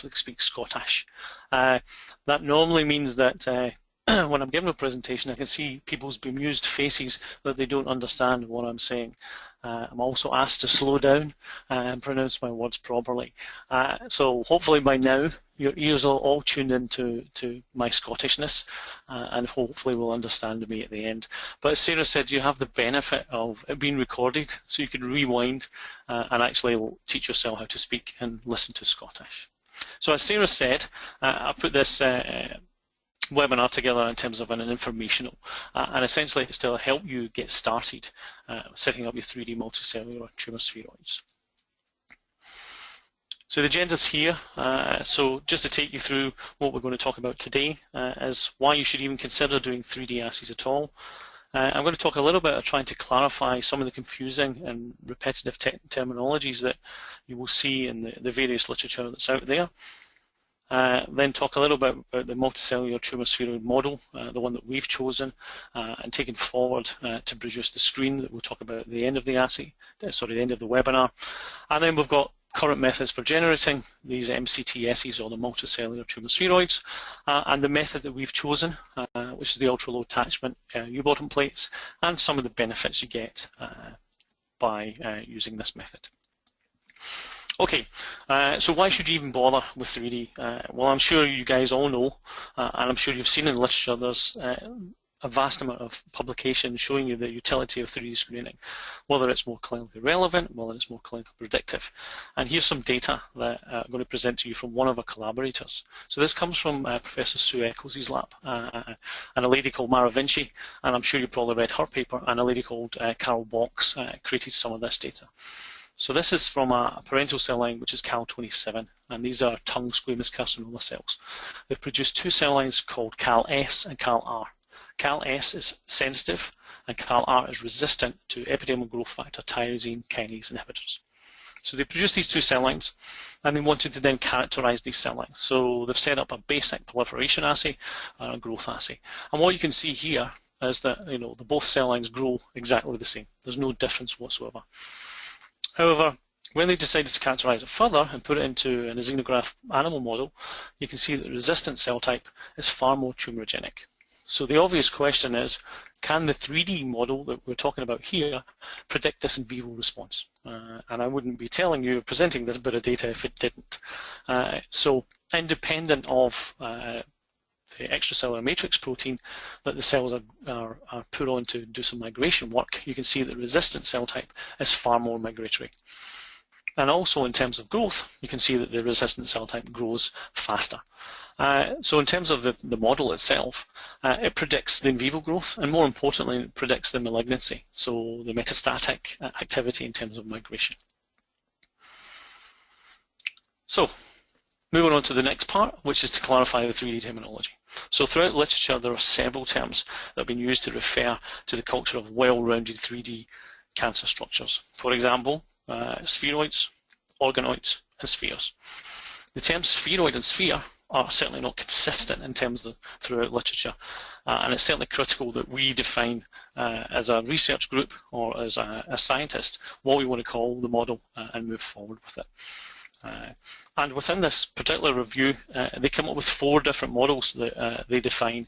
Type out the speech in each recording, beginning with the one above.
actually speak Scottish. That normally means that when I'm giving a presentation, I can see people's bemused faces that they don't understand what I'm saying. I'm also asked to slow down and pronounce my words properly. So hopefully by now your ears are all tuned into my Scottishness and hopefully will understand me at the end. But as Sarah said, you have the benefit of it being recorded, so you can rewind and actually teach yourself how to speak and listen to Scottish. So as Sarah said, I put this webinar together in terms of an informational, and essentially it's to help you get started setting up your 3D multicellular tumour spheroids. So the agenda's here, so just to take you through what we're going to talk about today is why you should even consider doing 3D assays at all. I'm going to talk a little bit about trying to clarify some of the confusing and repetitive terminologies that you will see in the various literature that's out there. Then talk a little bit about the multicellular tumour spheroid model, the one that we've chosen and taken forward to produce the screen that we'll talk about at the end of the assay, the end of the webinar. And then we've got current methods for generating these MCTSs, or the multicellular tumour spheroids, and the method that we've chosen, which is the ultra-low attachment U-bottom plates, and some of the benefits you get by using this method. Okay, so why should you even bother with 3D? Well, I'm sure you guys all know, and I'm sure you've seen in literature, there's a vast amount of publications showing you the utility of 3D screening, whether it's more clinically relevant, whether it's more clinically predictive. And here's some data that I'm going to present to you from one of our collaborators. So this comes from Professor Sue Eccles' lab, and a lady called Vinci, and I'm sure you probably read her paper, and a lady called Carol Box created some of this data. So this is from a parental cell line which is Cal27, and these are tongue squamous carcinoma cells. They've produced two cell lines called Cal-S and Cal-R. Cal-S is sensitive and Cal-R is resistant to epidermal growth factor tyrosine kinase inhibitors. So they produced these two cell lines and they wanted to then characterize these cell lines. So they've set up a basic proliferation assay and a growth assay. And what you can see here is that the both cell lines grow exactly the same. There's no difference whatsoever. However, when they decided to characterize it further and put it into an xenograft animal model, you can see that the resistant cell type is far more tumorigenic. So the obvious question is, can the 3D model that we're talking about here predict this in vivo response? And I wouldn't be telling you, presenting this bit of data if it didn't. So independent of the extracellular matrix protein that the cells are put on to do some migration work, you can see that the resistant cell type is far more migratory. And also in terms of growth, you can see that the resistant cell type grows faster. So in terms of the model itself, it predicts the in vivo growth, and more importantly, it predicts the malignancy, so the metastatic activity in terms of migration. So, moving on to the next part, which is to clarify the 3D terminology. So throughout literature, there are several terms that have been used to refer to the culture of well-rounded 3D cancer structures. For example, spheroids, organoids, and spheres. The terms spheroid and sphere are certainly not consistent in terms of throughout literature, and it's certainly critical that we define as a research group or as a scientist what we want to call the model and move forward with it. And within this particular review, they come up with 4 different models that they define,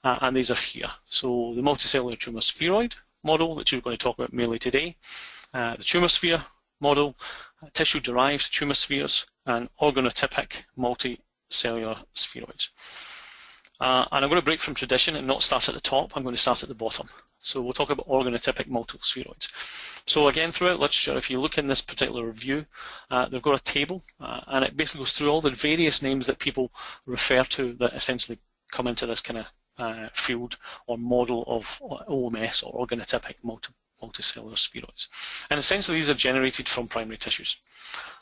and these are here. So the multicellular tumour spheroid model, which we're going to talk about mainly today, the tumour sphere model, tissue-derived tumour spheres, and organotypic multicellular spheroids. And I'm going to break from tradition and not start at the top, I'm going to start at the bottom. So we'll talk about organotypic multispheroids. So again, throughout literature, if you look in this particular review, they've got a table, and it basically goes through all the various names that people refer to that essentially come into this kind of field or model of OMS, or organotypic multicellular spheroids. And essentially these are generated from primary tissues.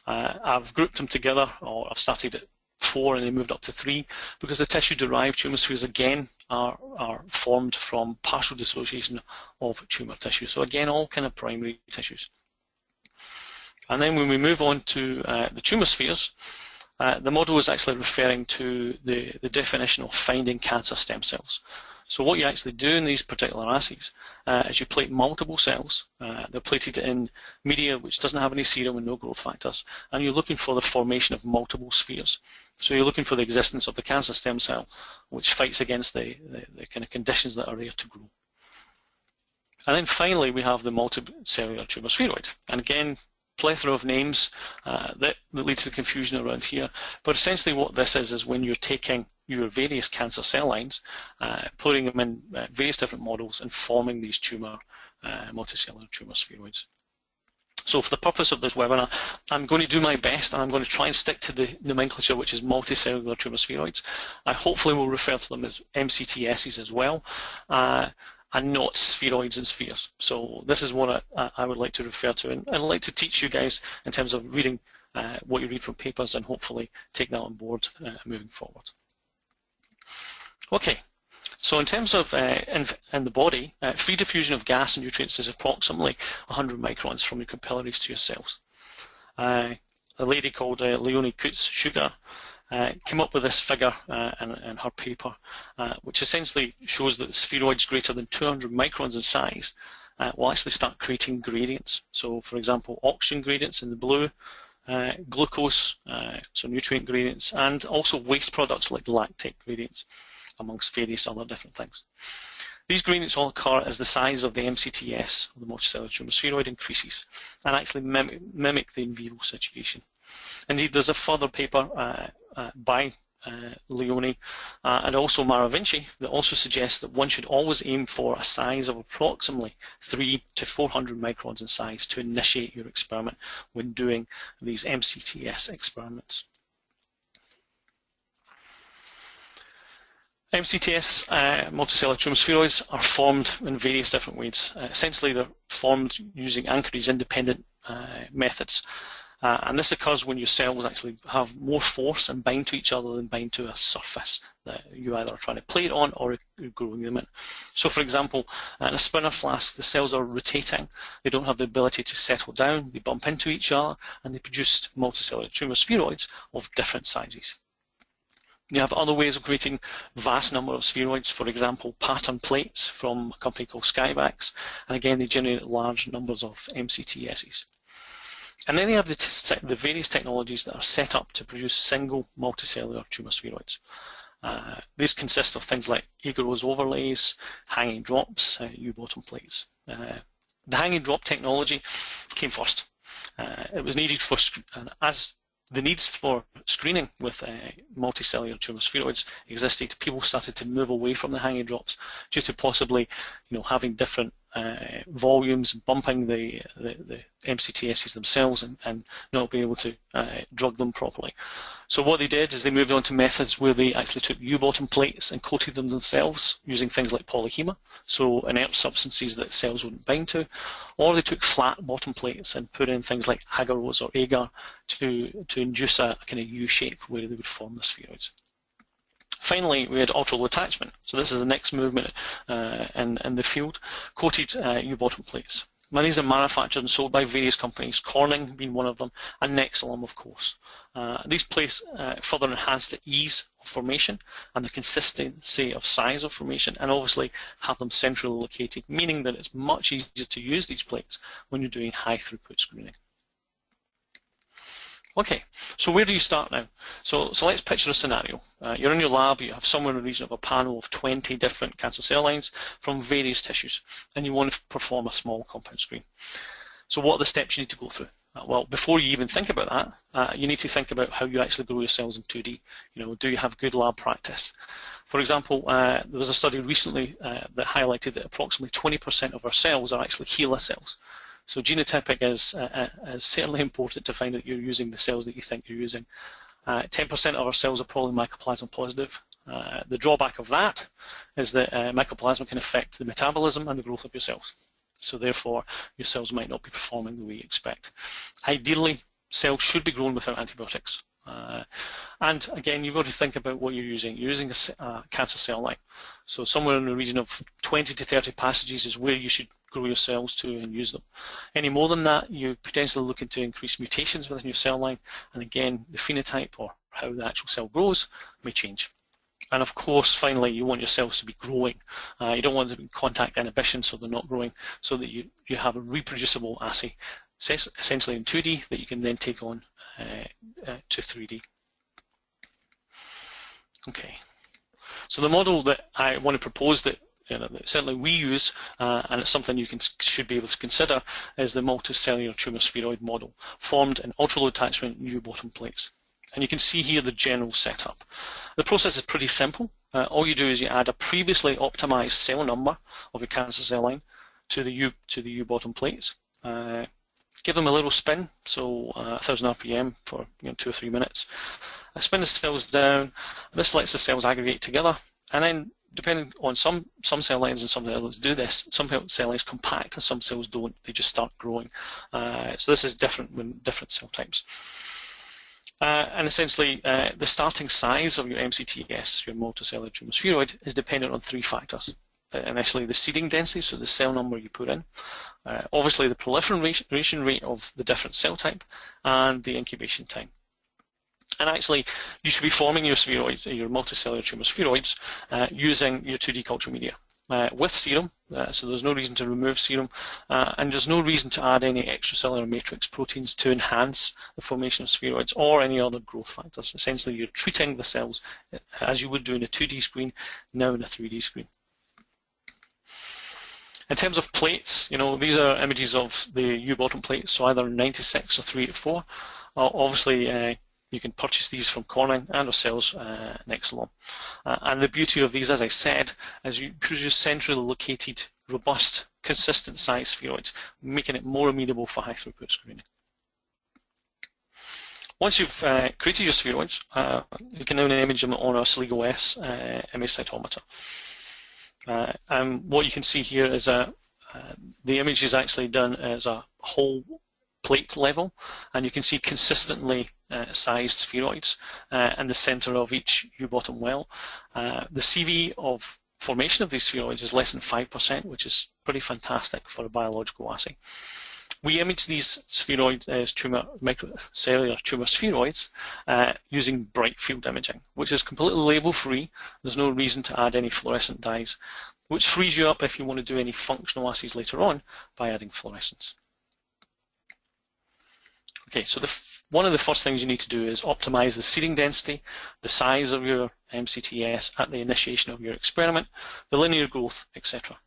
I've grouped them together, or I've started at 4 and they moved up to 3, because the tissue-derived tumour spheres again are formed from partial dissociation of tumour tissue. So again, all kind of primary tissues. And then when we move on to the tumour spheres, the model is actually referring to the definition of finding cancer stem cells. So what you actually do in these particular assays is you plate multiple cells. They're plated in media which doesn't have any serum and no growth factors, and you're looking for the formation of multiple spheres. So you're looking for the existence of the cancer stem cell, which fights against the kind of conditions that are there to grow. And then finally, we have the multicellular tumor spheroid. And again, plethora of names that lead to confusion around here. But essentially what this is when you're taking your various cancer cell lines, putting them in various different models and forming these multicellular tumor spheroids. So for the purpose of this webinar, I'm going to do my best and I'm going to try and stick to the nomenclature, which is multicellular tumor spheroids. I hopefully will refer to them as MCTSs as well. And not spheroids and spheres. So this is what I would like to refer to, and I'd like to teach you guys in terms of reading what you read from papers and hopefully take that on board moving forward. Okay, so in terms of in the body, free diffusion of gas and nutrients is approximately 100 microns from your capillaries to your cells. A lady called Leonie Coutts-Sugar came up with this figure in her paper, which essentially shows that spheroids greater than 200 microns in size will actually start creating gradients. So, for example, oxygen gradients in the blue, glucose, so nutrient gradients, and also waste products like lactate gradients, amongst various other different things. These gradients all occur as the size of the MCTS, or the multicellular tumor spheroid, increases, and actually mimic the in vivo situation. Indeed, there's a further paper by Leonie and also Vinci that also suggests that one should always aim for a size of approximately 300 to 400 microns in size to initiate your experiment when doing these MCTS experiments. MCTS, multicellular tumor spheroids, are formed in various different ways. Essentially, they're formed using anchorage-independent methods. And this occurs when your cells actually have more force and bind to each other than bind to a surface that you either are trying to plate on or you're growing them in. So for example, in a spinner flask, the cells are rotating. They don't have the ability to settle down. They bump into each other and they produce multicellular tumor spheroids of different sizes. You have other ways of creating vast number of spheroids, for example, pattern plates from a company called Skyvax, and again they generate large numbers of MCTSs. And then they have the various technologies that are set up to produce single multicellular tumor spheroids. These consist of things like agarose overlays, hanging drops, U-bottom plates. The hanging drop technology came first. It was needed for, as the needs for screening with multicellular tumor spheroids existed, people started to move away from the hanging drops due to possibly, having different volumes, bumping the MCTSs themselves and not being able to drug them properly. So what they did is they moved on to methods where they actually took U-bottom plates and coated them themselves using things like polyhema, so inert substances that cells wouldn't bind to, or they took flat bottom plates and put in things like agarose or agar to induce a kind of U shape where they would form the spheroids. Finally, we had ultra-low attachment. So this is the next movement in the field, coated U-bottom plates. Now these are manufactured and sold by various companies, Corning being one of them, and Nexcelom, of course. These plates further enhance the ease of formation and the consistency of size of formation, and obviously have them centrally located, meaning that it's much easier to use these plates when you're doing high throughput screening. Okay, so where do you start now? So let's picture a scenario. You're in your lab, you have somewhere in the region of a panel of 20 different cancer cell lines from various tissues, and you want to perform a small compound screen. So what are the steps you need to go through? Well, before you even think about that, you need to think about how you actually grow your cells in 2D. Do you have good lab practice? For example, there was a study recently that highlighted that approximately 20% of our cells are actually HeLa cells. So genotypic is certainly important to find that you're using the cells that you think you're using. 10% of our cells are probably mycoplasma positive. The drawback of that is that mycoplasma can affect the metabolism and the growth of your cells. So therefore, your cells might not be performing the way you expect. Ideally, cells should be grown without antibiotics. And again, you've got to think about what you're using. You're using a cancer cell line. So somewhere in the region of 20 to 30 passages is where you should grow your cells to and use them. Any more than that, you're potentially looking to increase mutations within your cell line. And again, the phenotype or how the actual cell grows may change. And of course, finally, you want your cells to be growing. You don't want them to be contact inhibition so they're not growing, so that you have a reproducible assay, essentially in 2D, that you can then take on to 3D. Okay, so the model that I want to propose that that certainly we use, and it's something you should be able to consider, is the multicellular tumor spheroid model, formed in ultra-low attachment U bottom plates. And you can see here the general setup. The process is pretty simple. All you do is you add a previously optimized cell number of your cancer cell line to the U bottom plates. Give them a little spin, so 1000 RPM for 2 or 3 minutes. Spin the cells down. This lets the cells aggregate together, and then depending on some cell lines and some cell lines do this, some cell lines compact and some cells don't. They just start growing. So this is different when different cell types. And essentially, the starting size of your MCTS, your multicellular tumour spheroid, is dependent on 3 factors. Initially, the seeding density, so the cell number you put in, obviously the proliferation rate of the different cell type, and the incubation time. And actually, you should be forming your spheroids, your multicellular tumour spheroids, using your 2D culture media with serum. So there's no reason to remove serum, and there's no reason to add any extracellular matrix proteins to enhance the formation of spheroids or any other growth factors. Essentially, you're treating the cells as you would do in a 2D screen, now in a 3D screen. In terms of plates, these are images of the U bottom plates, so either 96 or 384. Obviously, you can purchase these from Corning and ourselves, Nexcelom. And the beauty of these, as I said, is you produce centrally located, robust, consistent size spheroids, making it more amenable for high throughput screening. Once you've created your spheroids, you can now image them on our Celigo S image cytometer. And what you can see here is the image is actually done as a whole plate level, and you can see consistently sized spheroids in the center of each U-bottom well. The CV of formation of these spheroids is less than 5%, which is pretty fantastic for a biological assay. We image these spheroids as microcellular tumour spheroids using bright field imaging, which is completely label-free. There's no reason to add any fluorescent dyes, which frees you up if you want to do any functional assays later on by adding fluorescence. Okay, so one of the first things you need to do is optimize the seeding density, the size of your MCTS at the initiation of your experiment, the linear growth, etc.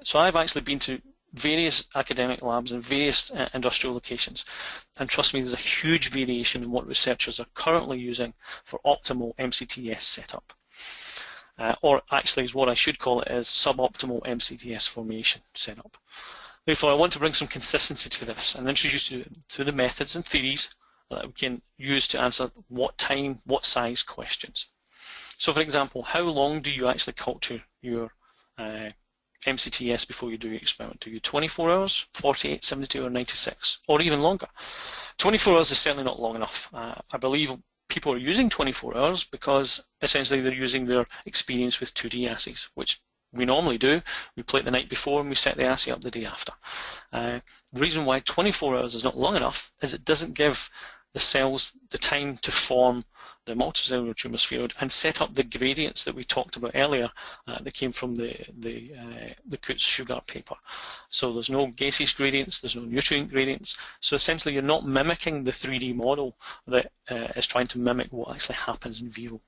So I've actually been to various academic labs in various industrial locations, and trust me, there's a huge variation in what researchers are currently using for optimal MCTS setup. Or actually, is what I should call it, is suboptimal MCTS formation setup. Therefore, I want to bring some consistency to this and introduce you to the methods and theories that we can use to answer what time, what size questions. So for example, how long do you actually culture your MCTS before you do your experiment? Do you 24 hours, 48, 72, or 96, or even longer? 24 hours is certainly not long enough. I believe people are using 24 hours because essentially they're using their experience with 2D assays, which we normally do. We plate the night before and we set the assay up the day after. The reason why 24 hours is not long enough is it doesn't give the cells the time to form the multicellular tumour spheroid and set up the gradients that we talked about earlier that came from the Kutz-Sugar paper. So there's no gaseous gradients, there's no nutrient gradients. So essentially you're not mimicking the 3D model that is trying to mimic what actually happens in vivo.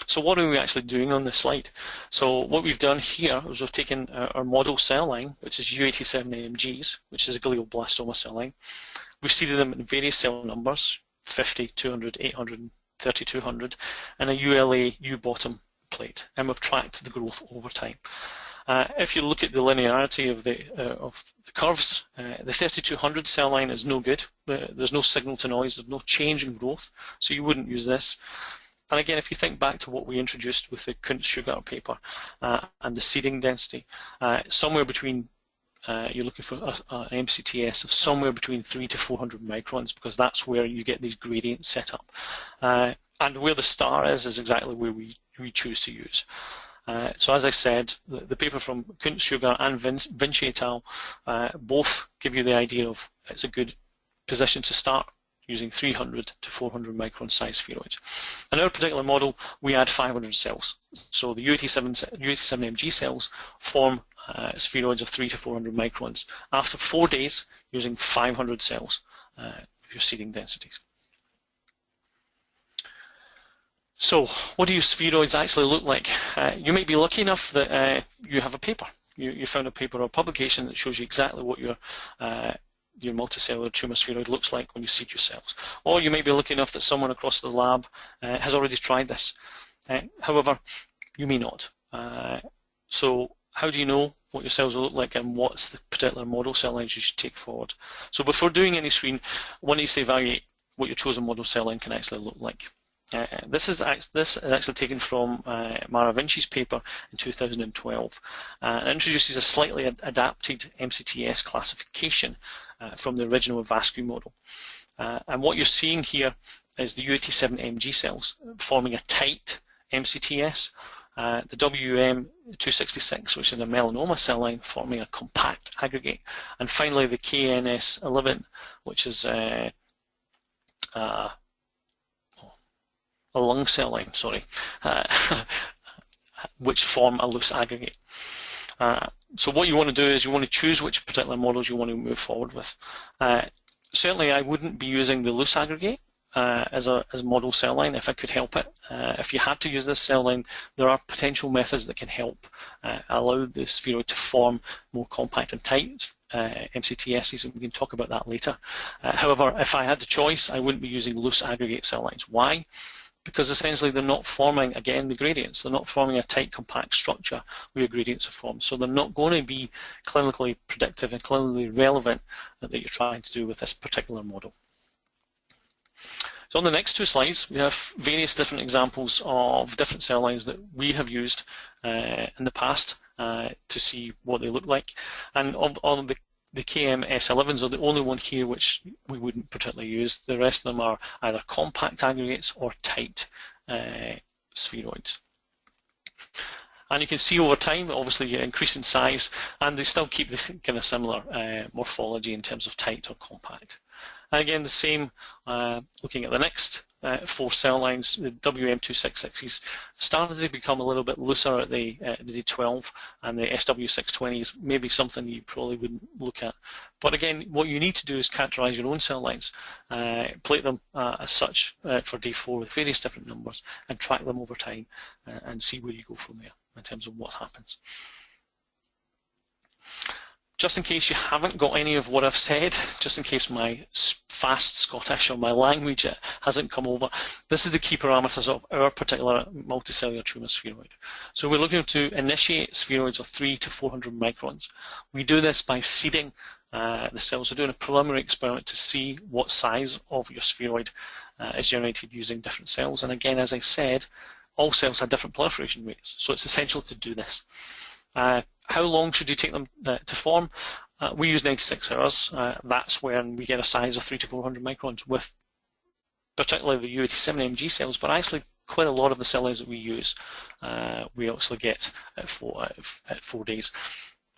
So what are we actually doing on this slide? So what we've done here is we've taken our model cell line, which is U87MGs, which is a glioblastoma cell line. We've seeded them in various cell numbers, 50, 200, 800, 3200, and a ULA U bottom plate, and we've tracked the growth over time. If you look at the linearity of the curves, the 3200 cell line is no good. There's no signal to noise, there's no change in growth, so you wouldn't use this. And again, if you think back to what we introduced with the Kutz-Sugar paper and the seeding density, somewhere between, you're looking for an MCTS of somewhere between 300 to 400 microns, because that's where you get these gradients set up. And where the star is exactly where we choose to use. So as I said, the paper from Kutz-Sugar and Vinci et al. Both give you the idea of it's a good position to start using 300 to 400 micron size spheroids. In our particular model, we add 500 cells. So the U87MG cells form spheroids of 3 to 400 microns after 4 days using 500 cells of your seeding densities. So what do your spheroids actually look like? You may be lucky enough that you have a paper. You found a paper or a publication that shows you exactly what your multicellular tumour spheroid looks like when you seed your cells. Or you may be lucky enough that someone across the lab has already tried this. However, you may not. So how do you know what your cells will look like and what's the particular model cell lines you should take forward? So before doing any screen, one needs to evaluate what your chosen model cell line can actually look like. This is actually taken from Vinci's paper in 2012. It introduces a slightly adapted MCTS classification from the original Ivascu model. And what you're seeing here is the U87MG cells forming a tight MCTS, the WM266, which is a melanoma cell line, forming a compact aggregate, and finally the KNS11, which is a lung cell line, which form a loose aggregate. So what you want to do is you want to choose which particular models you want to move forward with. Certainly I wouldn't be using the loose aggregate as a model cell line if I could help it. If you had to use this cell line, there are potential methods that can help allow the spheroid to form more compact and tight MCTSs, and we can talk about that later. However, if I had the choice, I wouldn't be using loose aggregate cell lines. Why? Because essentially they're not forming, again, the gradients. They're not forming a tight, compact structure where your gradients are formed. So they're not going to be clinically predictive and clinically relevant that you're trying to do with this particular model. So on the next two slides, we have various different examples of different cell lines that we have used in the past to see what they look like. And on the KMS11s are the only one here which we wouldn't particularly use. The rest of them are either compact aggregates or tight spheroids. And you can see over time, obviously, you increase in size, and they still keep the kind of similar morphology in terms of tight or compact. And again, the same, looking at the next 4 cell lines, the WM266s started to become a little bit looser at the D12, and the SW620 is maybe something you probably wouldn't look at. But again, what you need to do is characterize your own cell lines, plate them as such for D4 with various different numbers, and track them over time and see where you go from there in terms of what happens. Just in case you haven't got any of what I've said, just in case my fast Scottish or my language hasn't come over, this is the key parameters of our particular multicellular tumour spheroid. So we're looking to initiate spheroids of 3 to 400 microns. We do this by seeding the cells. We're doing a preliminary experiment to see what size of your spheroid is generated using different cells. And again, as I said, all cells have different proliferation rates, so it's essential to do this. How long should you take them to form? We use 96 hours. That's when we get a size of 3 to 400 microns with particularly the U87MG cells, but actually quite a lot of the cell lines that we use we actually get at 4 days.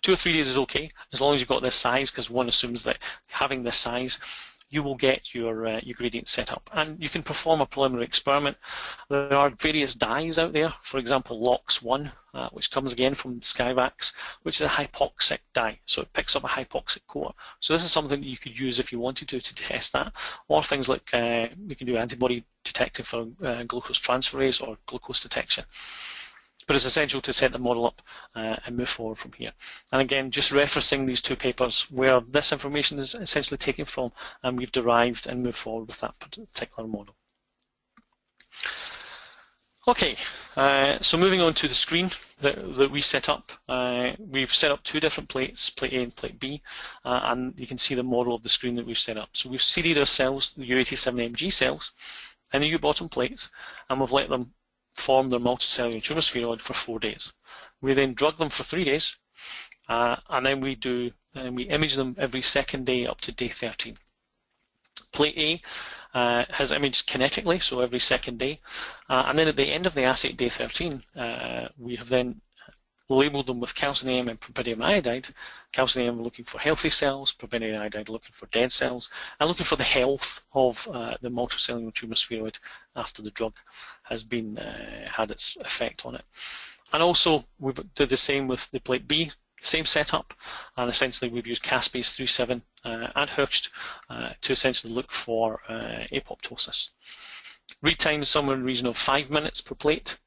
2 or 3 days is okay, as long as you've got this size, because one assumes that having this size, you will get your gradient set up. And you can perform a preliminary experiment. There are various dyes out there, for example LOX1, which comes again from Skyvax, which is a hypoxic dye, so it picks up a hypoxic core. So this is something that you could use if you wanted to test that, or things like you can do antibody detecting for glucose transferase or glucose detection. But it's essential to set the model up and move forward from here. And again, just referencing these 2 papers where this information is essentially taken from, and we've derived and moved forward with that particular model. Okay, so moving on to the screen that we set up. We've set up 2 different plates, plate A and plate B, and you can see the model of the screen that we've set up. So we've seeded our cells, the U87MG cells, in the U-bottom plates, and we've let them form their multicellular tumour spheroid for 4 days. We then drug them for 3 days, and then we image them every 2nd day up to day 13. Plate A has imaged kinetically, so every 2nd day, and then at the end of the assay at day 13, we have then labelled them with calcium AM and propydium iodide. Calcium AM looking for healthy cells, propydium iodide looking for dead cells, and looking for the health of the multicellular tumour spheroid after the drug has been had its effect on it. And also we did the same with the plate B, same setup, and essentially we've used caspase 37 and Herxt to essentially look for apoptosis. Read time is somewhere in the region of 5 minutes per plate.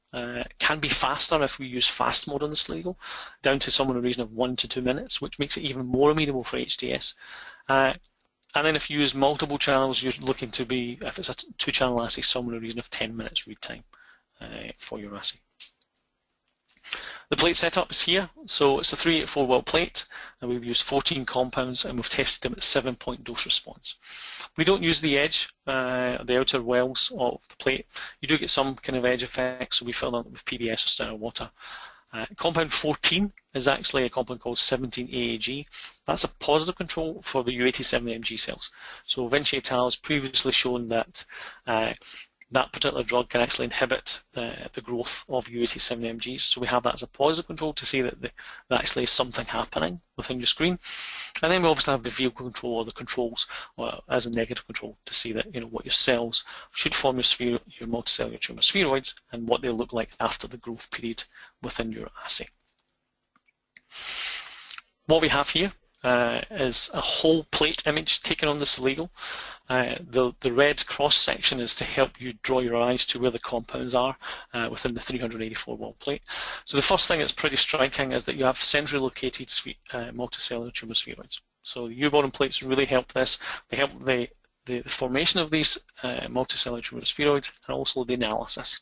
Can be faster if we use fast mode on the Celigo, down to somewhere in the region of 1 to 2 minutes, which makes it even more amenable for HDS. And then if you use multiple channels, you're looking to be, if it's a 2-channel assay, somewhere in the region of 10 minutes read time for your assay. The plate setup is here, so it's a 384 well plate, and we've used 14 compounds, and we've tested them at 7-point dose response. We don't use the edge, the outer wells of the plate. You do get some kind of edge effects, so we fill them with PBS or standard water. Compound 14 is actually a compound called 17-AAG. That's a positive control for the U87MG cells. So Vinci et al. Has previously shown that that particular drug can actually inhibit the growth of U87MGs. So we have that as a positive control to see that there actually is something happening within your screen. And then we obviously have the vehicle control, or the controls, as a negative control to see that, you know, what your cells should form your multicellular tumour spheroids and what they look like after the growth period within your assay. What we have here is a whole plate image taken on the Celigo. The red cross section is to help you draw your eyes to where the compounds are within the 384 well plate. So the first thing that's pretty striking is that you have centrally located multicellular tumour spheroids. So the U-bottom plates really help this. They help the formation of these multicellular tumour spheroids and also the analysis.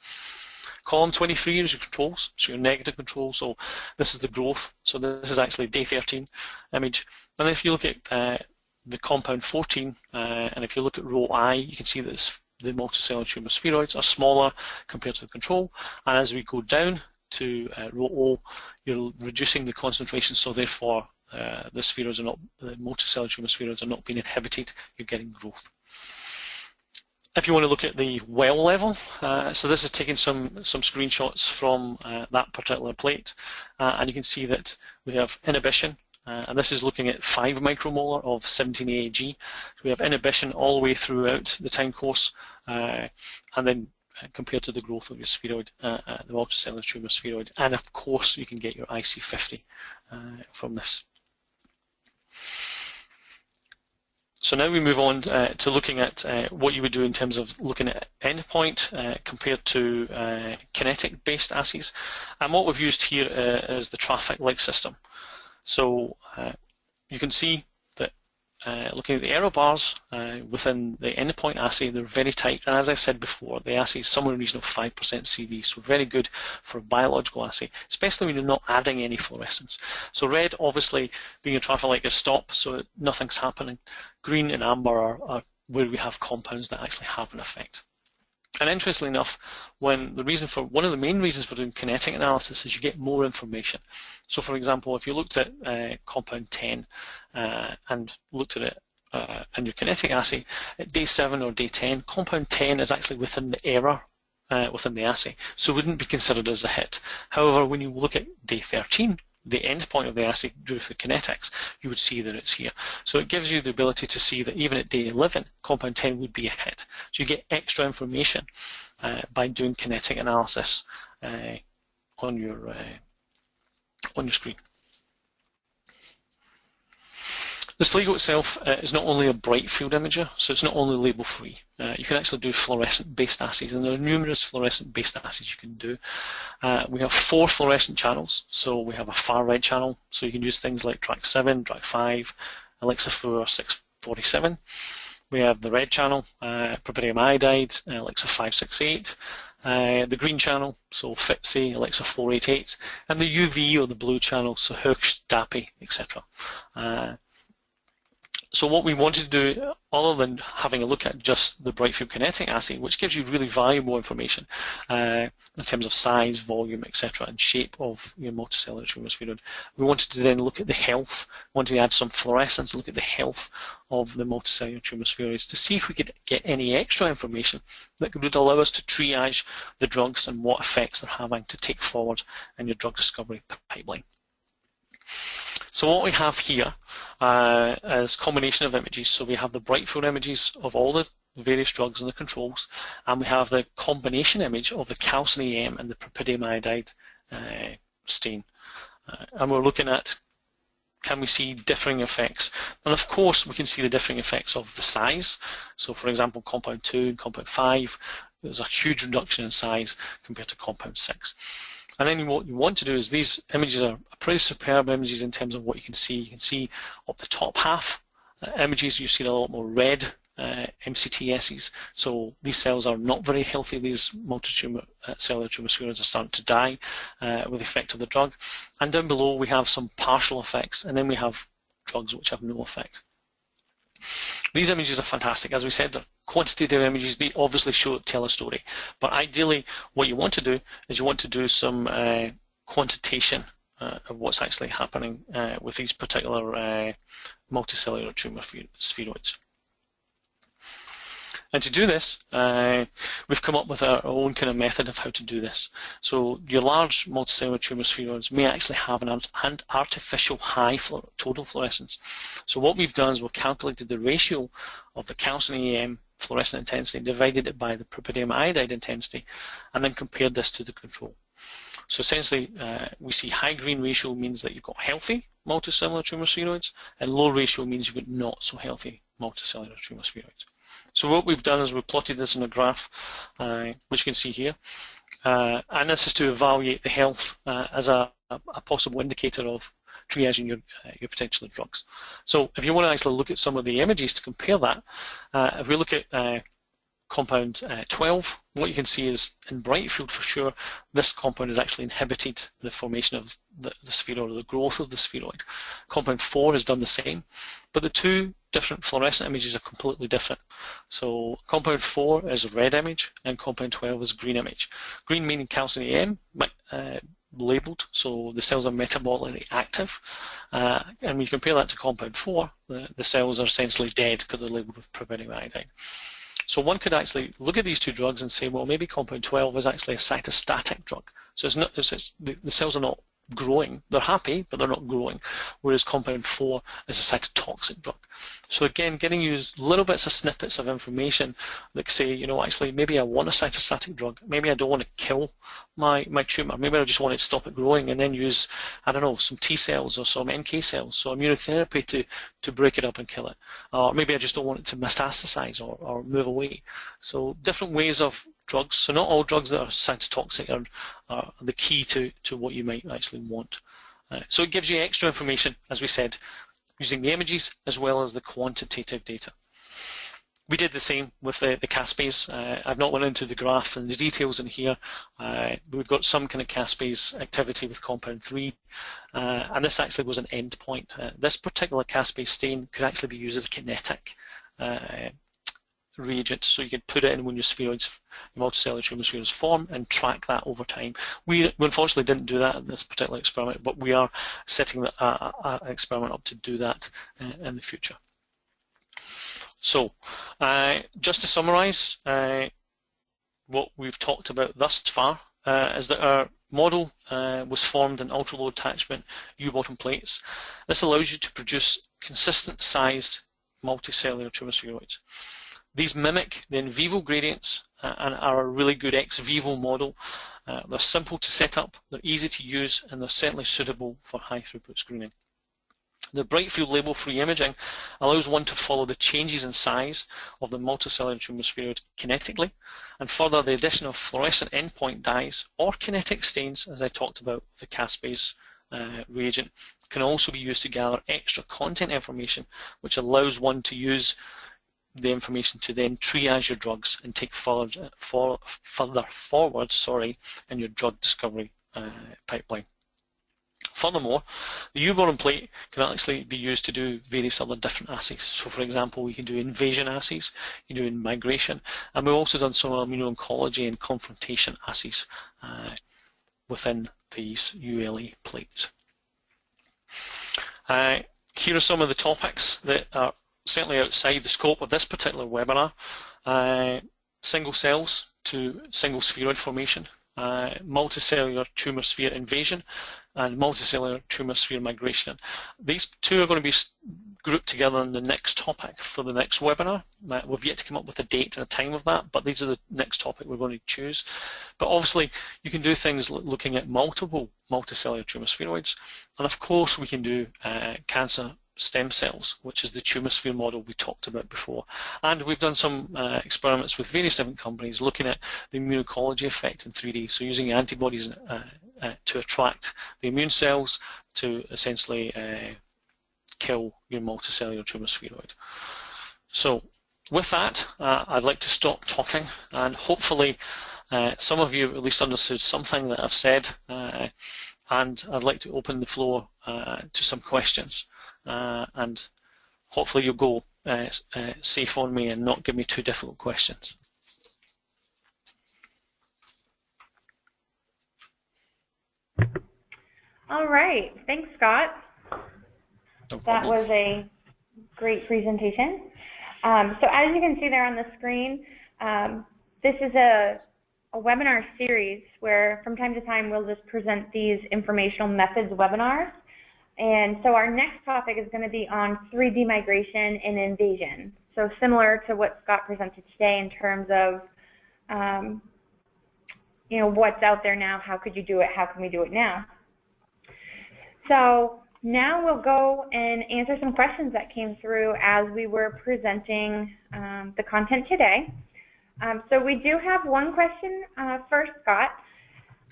Column 23 is your controls, so your negative control. So this is the growth. So this is actually day 13 image. And if you look at the compound 14, and if you look at row I, you can see that the multicellular tumour spheroids are smaller compared to the control. And as we go down to row O, you're reducing the concentration, so therefore the spheroids are not, the multicellular tumour spheroids are not being inhibited. You're getting growth. If you want to look at the well level, so this is taking some screenshots from that particular plate, and you can see that we have inhibition, and this is looking at 5 micromolar of 17-AAG. So we have inhibition all the way throughout the time course, and then compared to the growth of your spheroid, the multicellular tumour spheroid, and of course you can get your IC50 from this. So now we move on to looking at what you would do in terms of looking at endpoint compared to kinetic-based assays. And what we've used here is the traffic light system. So you can see that looking at the error bars within the endpoint assay, they're very tight. And as I said before, the assay is somewhere in the region of 5% CV, so very good for a biological assay, especially when you're not adding any fluorescence. So red, obviously, being a traffic light is stop, so nothing's happening. Green and amber are where we have compounds that actually have an effect. And interestingly enough, one of the main reasons for doing kinetic analysis is you get more information. So for example, if you looked at compound 10 and looked at it in your kinetic assay, at day 7 or day 10, compound 10 is actually within the error within the assay, so it wouldn't be considered as a hit. However, when you look at day 13, the endpoint of the assay due to the kinetics, you would see that it's here. So it gives you the ability to see that even at day 11, compound 10 would be a hit. So you get extra information by doing kinetic analysis on your screen. The Celigo itself is not only a bright field imager, so it's not only label free. You can actually do fluorescent-based assays, and there are numerous fluorescent-based assays you can do. We have 4 fluorescent channels, so we have a far red channel, so you can use things like track 7, track 5, Alexa 647. We have the red channel, propydium iodide, Alexa 568. The green channel, so FITSI, Alexa 488, and the UV or the blue channel, so Herxt, DAPI, etc. So what we wanted to do, other than having a look at just the bright field kinetic assay, which gives you really valuable information in terms of size, volume, etc., and shape of your multicellular tumour spheroid, we wanted to then look at the health, wanted to add some fluorescence, look at the health of the multicellular tumour spheroids to see if we could get any extra information that would allow us to triage the drugs and what effects they're having to take forward in your drug discovery pipeline. So what we have here is a combination of images. So we have the bright field images of all the various drugs and the controls, and we have the combination image of the calcium AM and the prapidium iodide stain. And we're looking at, can we see differing effects? And of course we can see the differing effects of the size. So for example, compound 2 and compound 5, there's a huge reduction in size compared to compound 6. And then what you want to do is, these images are pretty superb images in terms of what you can see. You can see up the top half images, you see a lot more red MCTSs. So these cells are not very healthy. These multicellular tumour spheroids are starting to die with the effect of the drug. And down below we have some partial effects, and then we have drugs which have no effect. These images are fantastic. As we said, they're quantitative images. They obviously tell a story. But ideally, what you want to do is you want to do some quantitation of what's actually happening with these particular multicellular tumour spheroids. And to do this, we've come up with our own kind of method of how to do this. So your large multicellular tumour spheroids may actually have an artificial high total fluorescence. So what we've done is we've calculated the ratio of the calcium AM fluorescent intensity, divided it by the prapidium iodide intensity, and then compared this to the control. So essentially, we see high green ratio means that you've got healthy multicellular tumour spheroids, and low ratio means you've got not so healthy multicellular tumour spheroids. So what we've done is we've plotted this in a graph, which you can see here, and this is to evaluate the health as a possible indicator of triaging your potential drugs. So if you want to actually look at some of the images to compare that, if we look at compound 12, what you can see is in bright field for sure, this compound has actually inhibited the formation of the spheroid, or the growth of the spheroid. Compound 4 has done the same, but the two different fluorescent images are completely different. So compound 4 is a red image and compound 12 is a green image. Green meaning calcium AM, labelled, so the cells are metabolically active, and when you compare that to compound 4, the cells are essentially dead because they're labelled with prapidium iodide. So one could actually look at these two drugs and say, well, maybe compound 12 is actually a cytostatic drug. So the cells are not growing. They're happy, but they're not growing, whereas compound 4 is a cytotoxic drug. So again, getting you little bits of snippets of information that say, you know, actually maybe I want a cytostatic drug, maybe I don't want to kill my tumour, maybe I just want to stop it growing and then use, I don't know, some T cells or some NK cells, so immunotherapy to break it up and kill it. Or maybe I just don't want it to metastasize or move away. So different ways of drugs. So not all drugs that are cytotoxic are the key to what you might actually want. So it gives you extra information, as we said, using the images as well as the quantitative data. We did the same with the caspase. I've not went into the graph and the details in here. We've got some kind of caspase activity with compound 3, and this actually was an endpoint. This particular caspase stain could actually be used as a kinetic reagent, so you could put it in when your spheroids, your multicellular tumour spheroids form, and track that over time. We unfortunately didn't do that in this particular experiment, but we are setting an experiment up to do that in the future. So, just to summarise, what we've talked about thus far is that our model was formed in ultra-low attachment U-bottom plates. This allows you to produce consistent sized multicellular tumour spheroids. These mimic the in vivo gradients and are a really good ex vivo model. They're simple to set up, they're easy to use, and they're certainly suitable for high throughput screening. The bright field label-free imaging allows one to follow the changes in size of the multicellular tumour spheroid kinetically, and further the addition of fluorescent endpoint dyes or kinetic stains, as I talked about with the caspase reagent, can also be used to gather extra content information, which allows one to use the information to then triage your drugs and take further forward in your drug discovery pipeline. Furthermore, the U-borne plate can actually be used to do various other different assays. So for example, we can do invasion assays, you can do migration, and we've also done some immuno-oncology and confrontation assays within these ULA plates. Here are some of the topics that are certainly outside the scope of this particular webinar. Single cells to single spheroid formation, multicellular tumor sphere invasion, and multicellular tumor sphere migration. These two are going to be grouped together in the next topic for the next webinar. We've yet to come up with a date and a time of that, but these are the next topic we're going to choose. But obviously, you can do things looking at multiple multicellular tumor spheroids, and of course, we can do cancer stem cells, which is the tumor sphere model we talked about before. And we've done some experiments with various different companies looking at the immunology effect in 3D, so using antibodies to attract the immune cells to essentially kill your multicellular tumor spheroid. So with that, I'd like to stop talking, and hopefully some of you at least understood something that I've said, and I'd like to open the floor to some questions. And hopefully you'll go safe on me and not give me too difficult questions. All right, thanks, Scott. No that was a great presentation. So as you can see there on the screen, this is a webinar series where from time to time we'll just present these informational methods webinars. And so our next topic is going to be on 3D migration and invasion. So similar to what Scott presented today in terms of, what's out there now, how could you do it, how can we do it now? So now we'll go and answer some questions that came through as we were presenting the content today. So we do have one question first, Scott.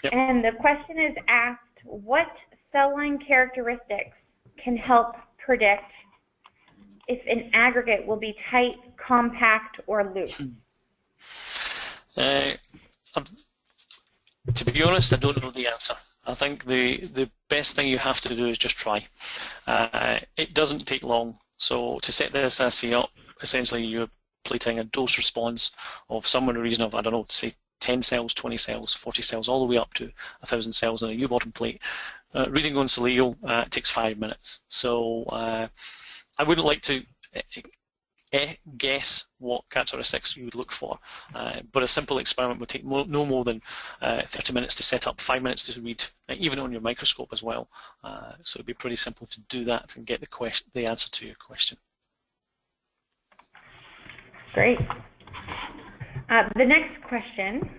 Yep. And the question is asked, what cell line characteristics can help predict if an aggregate will be tight, compact, or loose? To be honest, I don't know the answer. I think the best thing you have to do is just try. It doesn't take long. So to set this assay up, essentially you're plating a dose response of somewhere in the region of, I don't know, say 10 cells, 20 cells, 40 cells, all the way up to 1,000 cells on a U-bottom plate. Reading on Celigo takes 5 minutes. So I wouldn't like to guess what characteristics you would look for, but a simple experiment would take no more than 30 minutes to set up, 5 minutes to read, even on your microscope as well. So it'd be pretty simple to do that and get the answer to your question. Great. The next question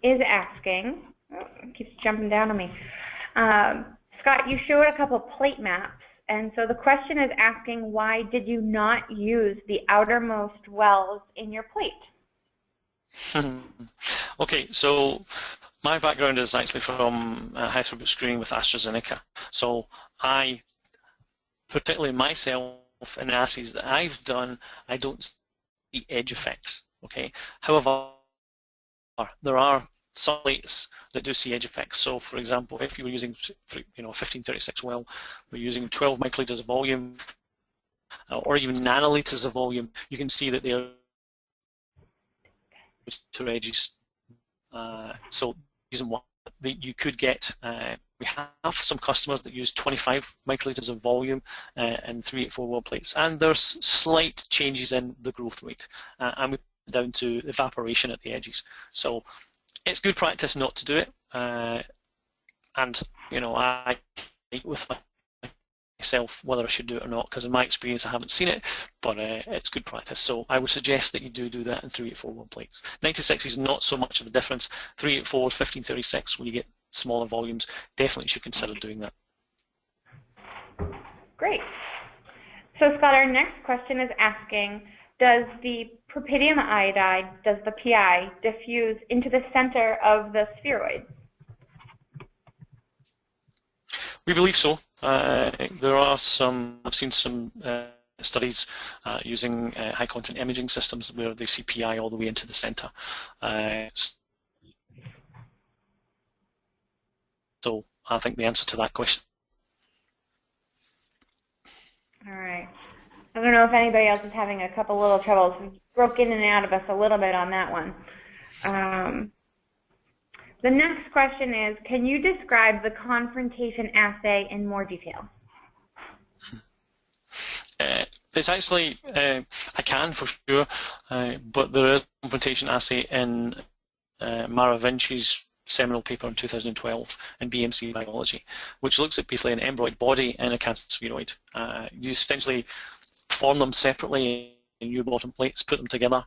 is asking, it keeps jumping down on me. Scott, you showed a couple of plate maps, and so the question is asking, why did you not use the outermost wells in your plate? Okay, so my background is actually from high throughput screening with AstraZeneca. So I, particularly myself, in the assays that I've done, I don't see edge effects. Okay. However, there are some plates that do see edge effects. So, for example, if you were using, 1536 well, we're using 12 microliters of volume, or even nanoliters of volume, you can see that they are two edges. So, reason why you could get. We have some customers that use 25 microliters of volume in 384 well plates, and there's slight changes in the growth rate, and we put down to evaporation at the edges. So it's good practice not to do it, and I meet with myself whether I should do it or not, because in my experience I haven't seen it, but it's good practice. So I would suggest that you do that in 384 well plates. 96 is not so much of a difference. 384, 1536, when you get smaller volumes, definitely should consider doing that. Great. So Scott, our next question is asking, does the propydium iodide, does the PI, diffuse into the center of the spheroid? We believe so. There are some, I've seen some studies using high content imaging systems where they see PI all the way into the center. So I think, the answer to that question. All right. I don't know if anybody else is having a couple little troubles. We broke in and out of us a little bit on that one. The next question is, can you describe the confrontation assay in more detail? It's actually, I can for sure, but there is a confrontation assay in Mara Vinci's seminal paper in 2012 in BMC biology, which looks at basically an embryonic body in a cancer spheroid. You essentially form them separately in U bottom plates, put them together.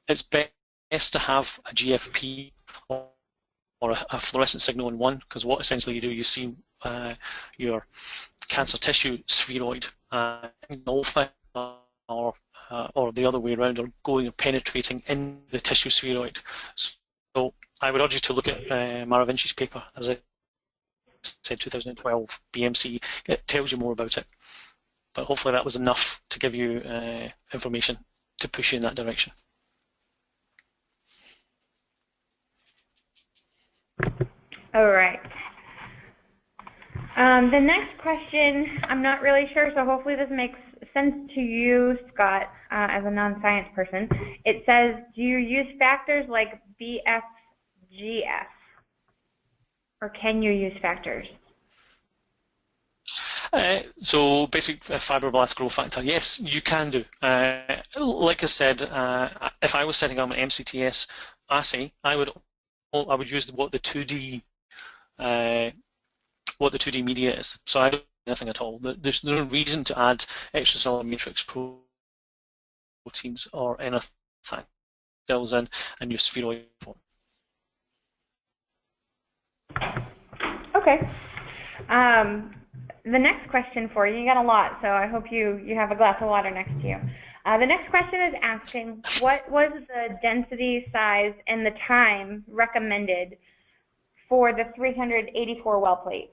It's best to have a GFP or a fluorescent signal in one, because what essentially you do, you see your cancer tissue spheroid engulfing or the other way around, or going and penetrating in the tissue spheroid. So I would urge you to look at Mara Vinci's paper, as I said, 2012 BMC. It tells you more about it. But hopefully that was enough to give you information to push you in that direction. All right. The next question, I'm not really sure, so hopefully this makes sense to you, Scott, as a non-science person. It says, do you use factors like BFGF, or can you use factors? So basic fibroblast growth factor, yes, you can do. Like I said, if I was setting up an MCTS assay, I would use what the 2D media is. So I don't do anything at all. There's no reason to add extracellular matrix proteins or anything cells in and use spheroid form. Okay. The next question for you got a lot, so I hope you have a glass of water next to you. The next question is asking, what was the density, size, and the time recommended for the 384 well plate?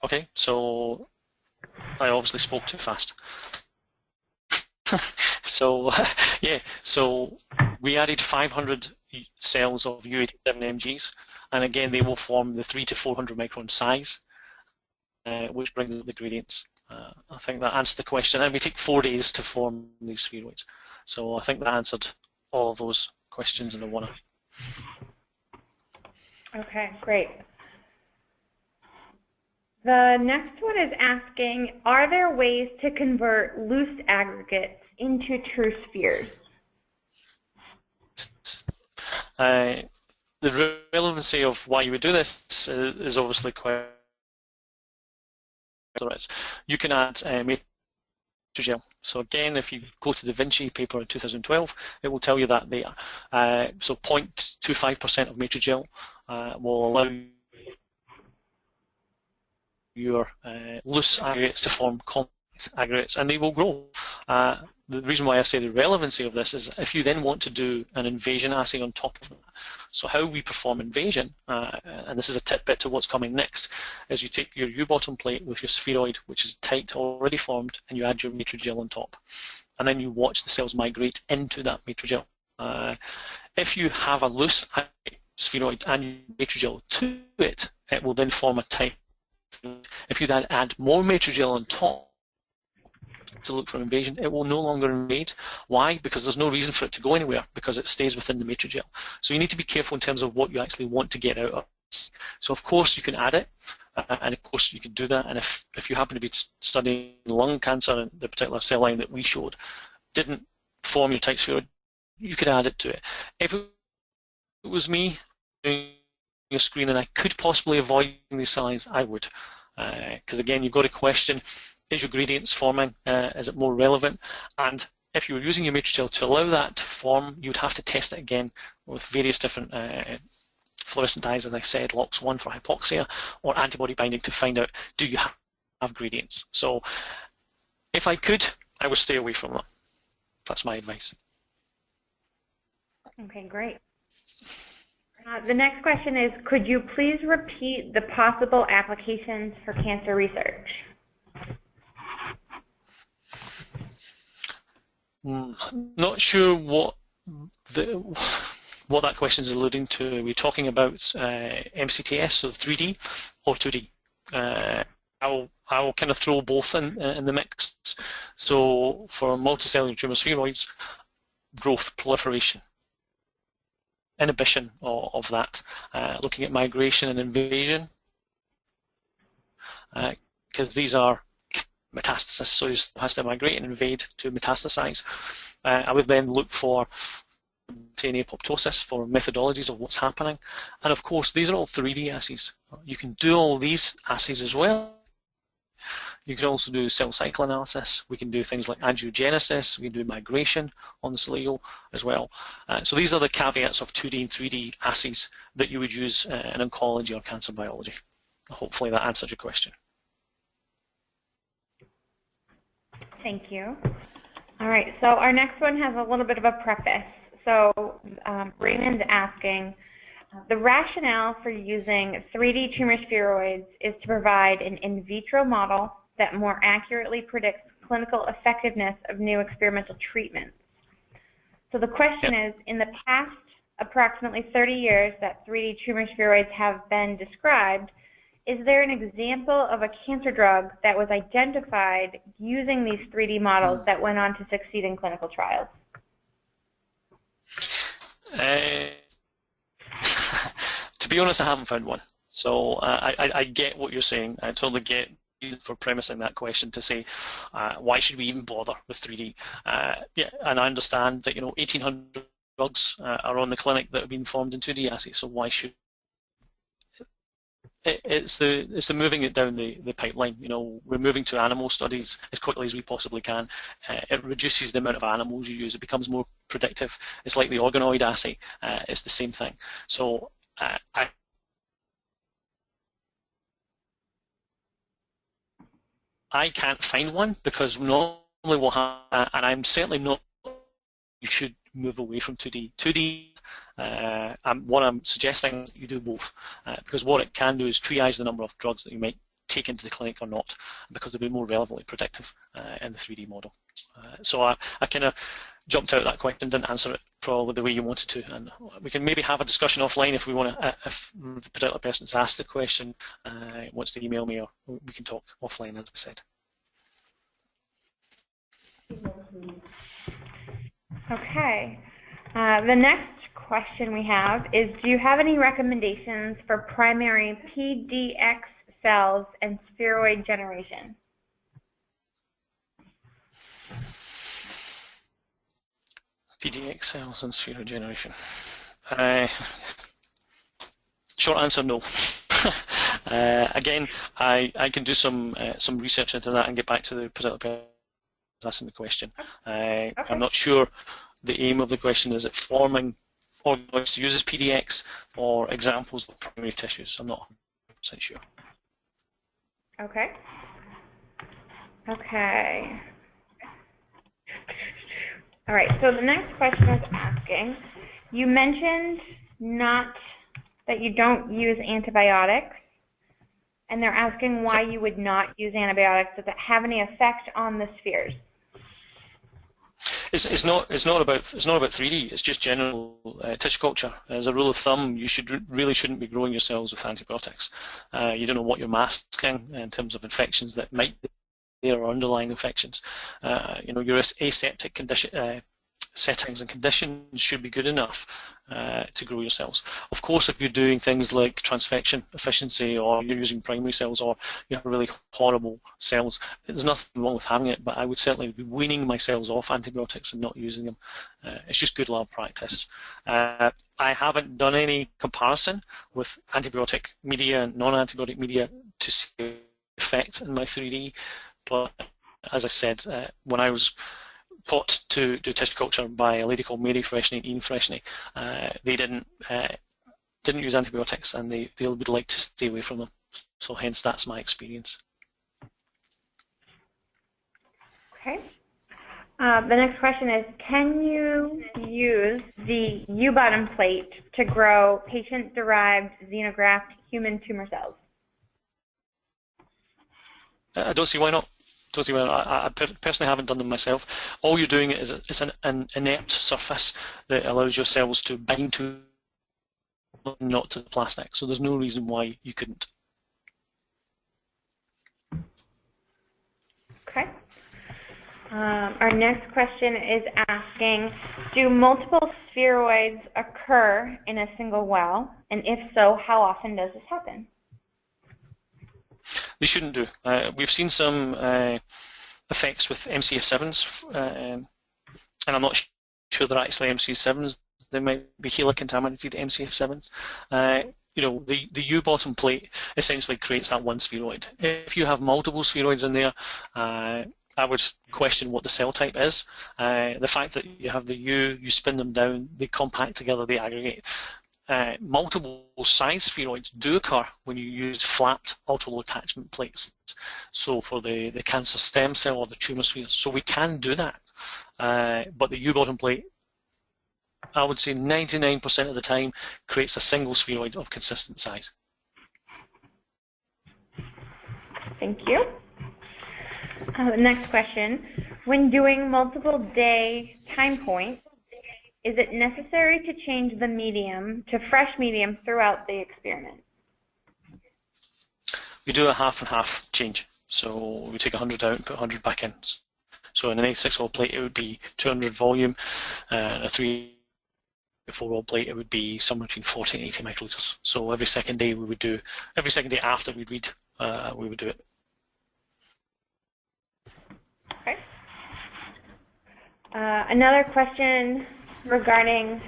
Okay, so I obviously spoke too fast. So yeah, so we added 500 cells of U87MGs, and again they will form the 300 to 400 micron size, which brings up the gradients. I think that answered the question, and we take 4 days to form these spheroids. So I think that answered all of those questions in one. Okay, great. The next one is asking, are there ways to convert loose aggregates into true spheres? The relevancy of why you would do this is obviously quite. You can add matrigel. So again, if you go to the Vinci paper in 2012, it will tell you that they are. So 0.25% of matrigel will allow your loose aggregates to form complex aggregates, and they will grow. The reason why I say the relevancy of this is if you then want to do an invasion assay on top of that. So how we perform invasion, and this is a tidbit to what's coming next, is you take your U-bottom plate with your spheroid, which is tight, already formed, and you add your matrigel on top. And then you watch the cells migrate into that matrigel. If you have a loose spheroid and matrigel to it, it will then form a tight. If you then add more matrigel on top to look for invasion, it will no longer invade. Why? Because there's no reason for it to go anywhere, because it stays within the matrigel. So you need to be careful in terms of what you actually want to get out of it. So of course you can add it, and of course you can do that, and if you happen to be studying lung cancer, and the particular cell line that we showed didn't form your tight spheroid, you could add it to it. If it was me doing a screen and I could possibly avoid these cell lines, I would. Because again, you've got to question, is your gradients forming? Is it more relevant? And if you were using your matrigel to allow that to form, you would have to test it again with various different fluorescent dyes, as I said, LOX1 for hypoxia, or antibody binding to find out, do you have gradients? So if I could, I would stay away from them. That's my advice. Okay, great. The next question is, could you please repeat the possible applications for cancer research? Not sure what what that question is alluding to, are we talking about MCTS, so 3D, or 2D? I'll kind of throw both in the mix. So for multicellular tumour spheroids, growth, proliferation, inhibition of that, looking at migration and invasion, because these are metastasis, so it has to migrate and invade to metastasize. I would then look for apoptosis for methodologies of what's happening. And of course, these are all 3D assays. You can do all these assays as well. You can also do cell cycle analysis. We can do things like angiogenesis. We can do migration on the Celigo as well. So these are the caveats of 2D and 3D assays that you would use in oncology or cancer biology. Hopefully that answers your question. Thank you. All right, so our next one has a little bit of a preface. So Raymond's asking, the rationale for using 3D tumor spheroids is to provide an in vitro model that more accurately predicts clinical effectiveness of new experimental treatments. So the question is, in the past approximately 30 years that 3D tumor spheroids have been described, is there an example of a cancer drug that was identified using these 3D models that went on to succeed in clinical trials? To be honest, I haven't found one. So I get what you're saying. I totally get for premising that question to say, why should we even bother with 3D? Yeah, and I understand that 1,800 drugs are on the clinic that have been formed in 2D assays. So why should it's the moving it down the pipeline. We're moving to animal studies as quickly as we possibly can. It reduces the amount of animals you use. It becomes more predictive. It's like the organoid assay. It's the same thing. So I can't find one because normally we'll have, and I'm certainly not. You should move away from 2D. 2D. What I'm suggesting is you do both, because what it can do is triage the number of drugs that you might take into the clinic or not, because they'll be more relevantly predictive in the 3D model. So I kind of jumped out of that question, didn't answer it probably the way you wanted to, and we can maybe have a discussion offline if we want to. If the particular person that's asked the question wants to email me, or we can talk offline, as I said. Okay. The next question we have is, do you have any recommendations for primary PDX cells and spheroid generation? PDX cells and spheroid generation. Short answer, no. Again, I can do some research into that and get back to the particular person asking the question. Okay. I'm not sure the aim of the question. Is it forming organoids to use as PDX or examples of primary tissues? I'm not 100% sure. Okay. Okay. All right, so the next question is asking, you mentioned that you don't use antibiotics, and they're asking why you would not use antibiotics. Does it have any effect on the spheres? It's not about 3D. It's just general tissue culture. As a rule of thumb, you really shouldn't be growing your cells with antibiotics. You don't know what you're masking in terms of infections that might be there or underlying infections. Your aseptic condition. Settings and conditions should be good enough to grow your cells. Of course, if you're doing things like transfection efficiency, or you're using primary cells, or you have really horrible cells, there's nothing wrong with having it, but I would certainly be weaning my cells off antibiotics and not using them. It's just good lab practice. I haven't done any comparison with antibiotic media and non-antibiotic media to see the effect in my 3D, but as I said, when I was taught to do tissue culture by a lady called Mary Freshney and Ian Freshney, they didn't use antibiotics, and they would like to stay away from them. So hence, that's my experience. Okay. The next question is, can you use the U-bottom plate to grow patient-derived xenograft human tumor cells? I don't see why not. totally well. I personally haven't done them myself. All you're doing is it's an inert surface that allows your cells to bind to, not to the plastic. So there's no reason why you couldn't. Okay. Our next question is asking, do multiple spheroids occur in a single well? And if so, how often does this happen? They shouldn't do. We've seen some effects with MCF7s, and I'm not sure they're actually MCF7s. They might be HeLa-contaminated MCF7s. You know, the U bottom plate essentially creates that one spheroid. If you have multiple spheroids in there, I would question what the cell type is. The fact that you have the U, you spin them down, they compact together, they aggregate. Multiple size spheroids do occur when you use flat ultra-low attachment plates. So for the cancer stem cell or the tumour spheres, so we can do that. But the U bottom plate, I would say 99% of the time, creates a single spheroid of consistent size. Thank you. Next question. When doing multiple day time points, is it necessary to change the medium to fresh medium throughout the experiment? We do a half and half change. So we take 100 out and put 100 back in. So in an A6-well plate, it would be 200 volume. A 3-4-well plate, it would be somewhere between 40 and 80 microliters. So every second day we would do, every second day after we read, we would do it. Okay. Another question regarding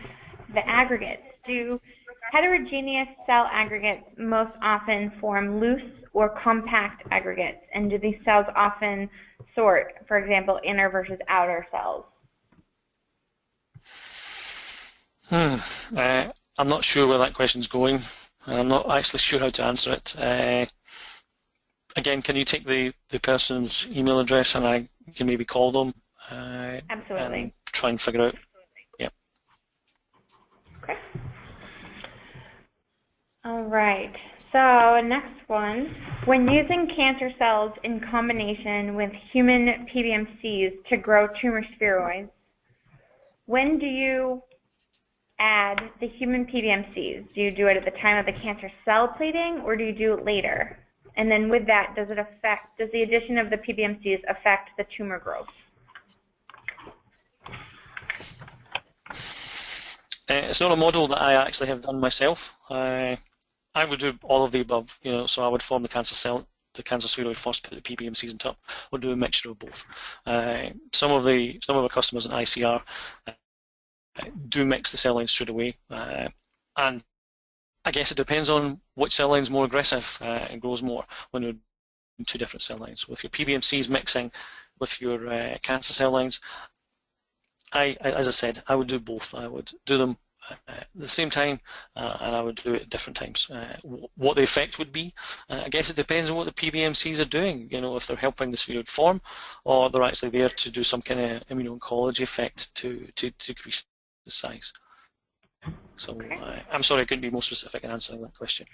the aggregates. Do heterogeneous cell aggregates most often form loose or compact aggregates? And do these cells often sort, for example, inner versus outer cells? I'm not sure where that question's going. I'm not actually sure how to answer it. Again, can you take the person's email address and I can maybe call them? Absolutely. And try and figure out. Yeah. Okay. All right. So next one. When using cancer cells in combination with human PBMCs to grow tumor spheroids, when do you add the human PBMCs? Do you do it at the time of the cancer cell plating, or do you do it later? And then with that, does the addition of the PBMCs affect the tumor growth? It's not a model that I actually have done myself. I would do all of the above. You know, so I would form the cancer cell, the cancer spheroid first, put the PBMCs on top, or do a mixture of both. Some of our customers in ICR do mix the cell lines straight away, and I guess it depends on which cell line is more aggressive and grows more when you're in two different cell lines. With your PBMCs mixing with your cancer cell lines, as I said, I would do both. I would do them at the same time, and I would do it at different times. What the effect would be, I guess it depends on what the PBMCs are doing. You know, if they're helping the spheroid form, or they're actually there to do some kind of immuno-oncology effect to decrease the size. So I'm sorry I couldn't be more specific in answering that question.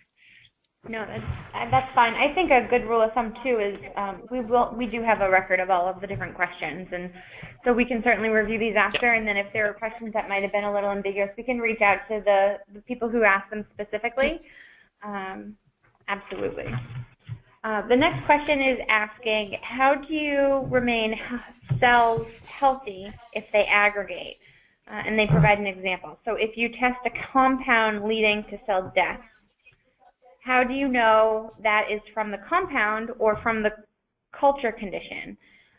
No, that's fine. I think a good rule of thumb too is we do have a record of all of the different questions, and so we can certainly review these after. And then if there are questions that might have been a little ambiguous, we can reach out to the people who asked them specifically. Absolutely. The next question is asking, how do you remain cells healthy if they aggregate? And they provide an example. So if you test a compound leading to cell death, how do you know that is from the compound or from the culture condition?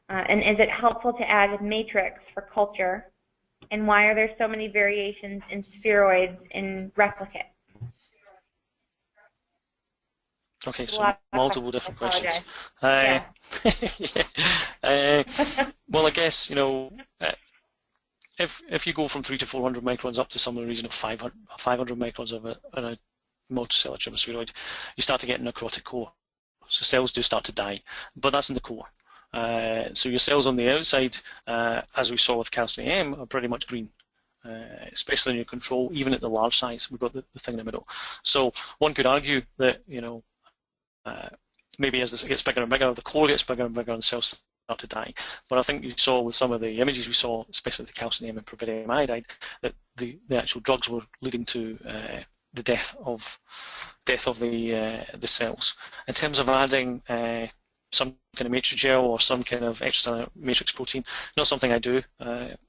And is it helpful to add a matrix for culture? And why are there so many variations in spheroids in replicate? Okay, so multiple different questions. Yeah. Well, I guess, you know, if you go from 300 to 400 microns up to somewhere in the region of 500 microns of a multicellular tumor spheroid, you start to get necrotic core. So cells do start to die, but that's in the core. So your cells on the outside, as we saw with Calcein AM, are pretty much green, especially in your control, even at the large size. We've got the thing in the middle. So one could argue that, you know, maybe as this gets bigger and bigger, the core gets bigger and bigger, and cells to die. But I think you saw with some of the images we saw, especially the calcium AM and pyridinium iodide, that the actual drugs were leading to the death of the cells. In terms of adding some kind of matrix gel or some kind of extracellular matrix protein, not something I do.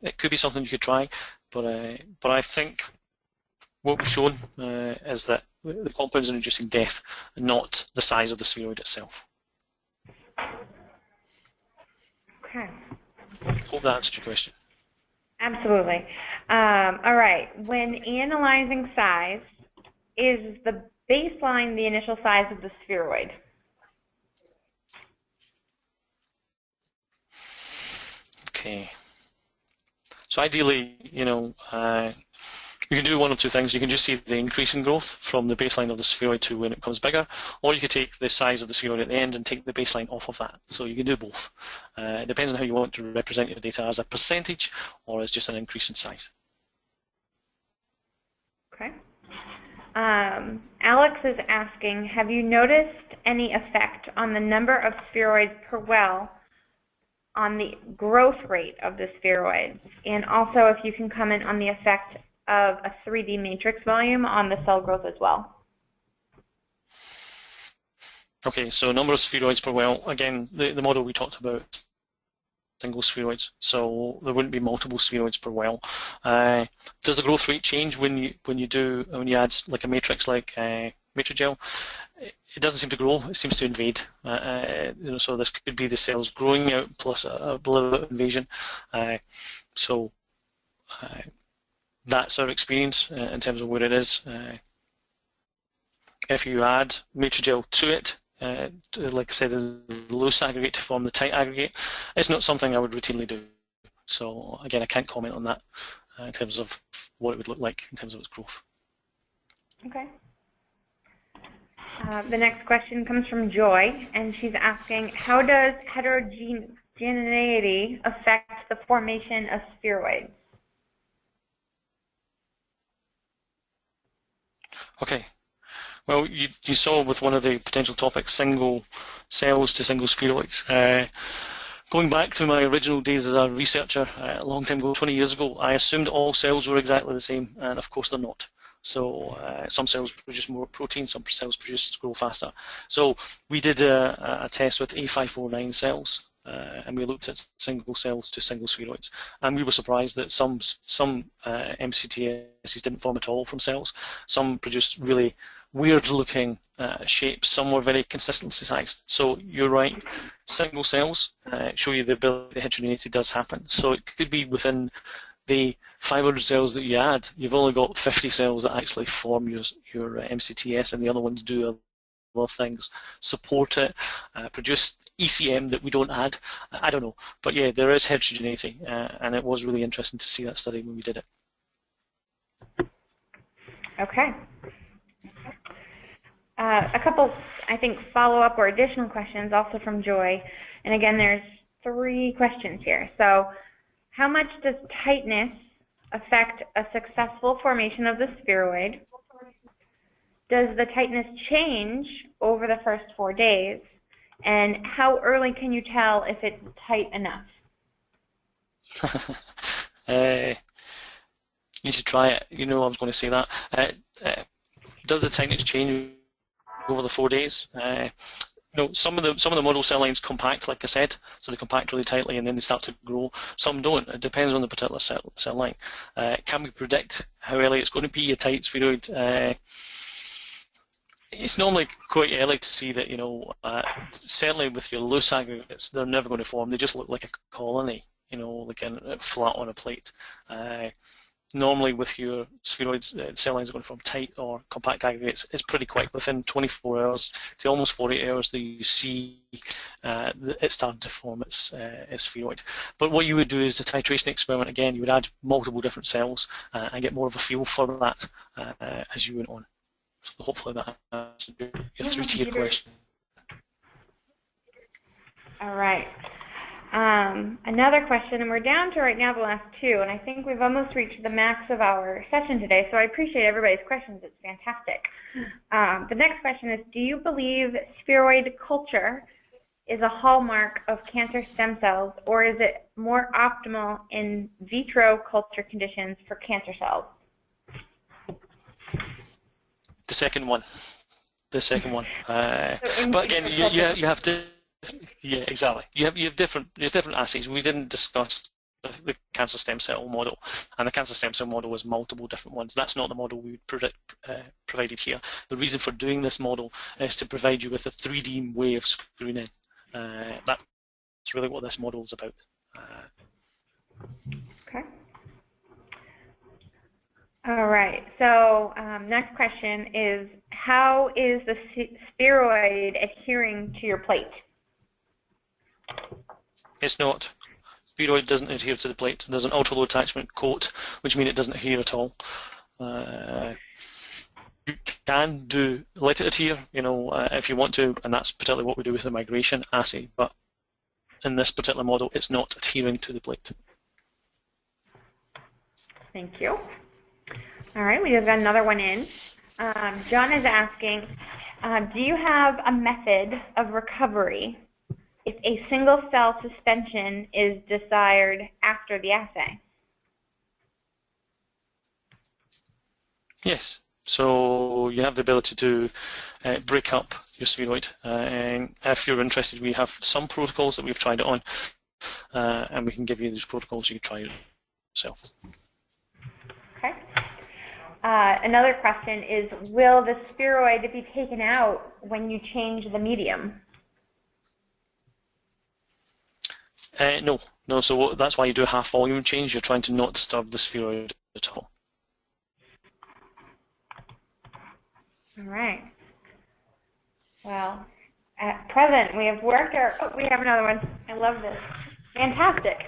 It could be something you could try, but I think what we've shown is that the compounds are inducing death, not the size of the spheroid itself. Okay. Hope that answered your question. Absolutely. All right. When analyzing size, is the baseline the initial size of the spheroid? Okay. So ideally, you can do one of two things. You can just see the increase in growth from the baseline of the spheroid to when it becomes bigger, or you could take the size of the spheroid at the end and take the baseline off of that. So you can do both. It depends on how you want to represent your data, as a percentage or as just an increase in size. Okay. Alex is asking, have you noticed any effect on the number of spheroids per well on the growth rate of the spheroids? And also if you can comment on the effect of a 3D matrix volume on the cell growth as well. Okay, so number of spheroids per well. Again, the model we talked about, single spheroids, so there wouldn't be multiple spheroids per well. Does the growth rate change when you add like a matrix like Matrigel? It doesn't seem to grow. It seems to invade. So this could be the cells growing out plus a little bit of invasion. That's our experience in terms of where it is. If you add Matrigel to it, like I said, the loose aggregate to form the tight aggregate, it's not something I would routinely do. So again, I can't comment on that in terms of what it would look like in terms of its growth. Okay. The next question comes from Joy, and she's asking, how does heterogeneity affect the formation of spheroids? Okay. Well, you saw with one of the potential topics, single cells to single spheroids. Going back to my original days as a researcher, a long time ago, 20 years ago, I assumed all cells were exactly the same, and of course they're not. So some cells produce more protein, some cells grow faster. So we did a test with A549 cells, and we looked at single cells to single spheroids, and we were surprised that some MCTSs didn't form at all from cells. Some produced really weird-looking shapes. Some were very consistently sized. So you're right. Single cells show you the ability, the heterogeneity does happen. So it could be within the 500 cells that you add, you've only got 50 cells that actually form your MCTS, and the other ones do other things, support it, produce ECM that we don't add. I don't know. But yeah, there is heterogeneity, and it was really interesting to see that study when we did it. Okay. A couple, I think, follow-up or additional questions also from Joy. And again, there's 3 questions here. So how much does tightness affect a successful formation of the spheroid? Does the tightness change over the first 4 days? And how early can you tell if it's tight enough? You should try it. You know I was going to say that. Does the tightness change over the 4 days? No, some of the model cell lines compact, like I said, so they compact really tightly and then they start to grow. Some don't. It depends on the particular cell line. Can we predict how early it's going to be a tight spheroid? It's normally quite early to see that, certainly with your loose aggregates, they're never going to form. They just look like a colony, like flat on a plate. Normally with your spheroids, cell lines are going to form tight or compact aggregates. It's pretty quick. Within 24 hours to almost 48 hours that you see it starting to form its spheroid. But what you would do is the titration experiment. Again, you would add multiple different cells and get more of a feel for that as you went on. So hopefully that answers your 3-tier question. All right. Another question, and we're down to right now the last 2, and I think we've almost reached the max of our session today, so I appreciate everybody's questions. It's fantastic. The next question is, do you believe spheroid culture is a hallmark of cancer stem cells, or is it more optimal in vitro culture conditions for cancer cells? The second one. The second one. So but again, you have to. Yeah, exactly. You have different assays. We didn't discuss the cancer stem cell model, and the cancer stem cell model was multiple different ones. That's not the model we provided here. The reason for doing this model is to provide you with a 3D way of screening. That's really what this model is about. Okay. All right. So next question is, how is the spheroid adhering to your plate? It's not. Spheroid doesn't adhere to the plate. There's an ultra-low attachment coat, which means it doesn't adhere at all. You can let it adhere, if you want to, and that's particularly what we do with the migration assay. But in this particular model, it's not adhering to the plate. Thank you. All right, we have got another one in. John is asking, do you have a method of recovery if a single cell suspension is desired after the assay? Yes. So you have the ability to break up your spheroid. And if you're interested, we have some protocols that we've tried it on, and we can give you these protocols so you can try it yourself. Okay. Another question is, will the spheroid be taken out when you change the medium? No. So that's why you do a half volume change. You're trying to not disturb the spheroid at all. All right. Well, at present, we have worked our... Oh, we have another one. I love this. Fantastic.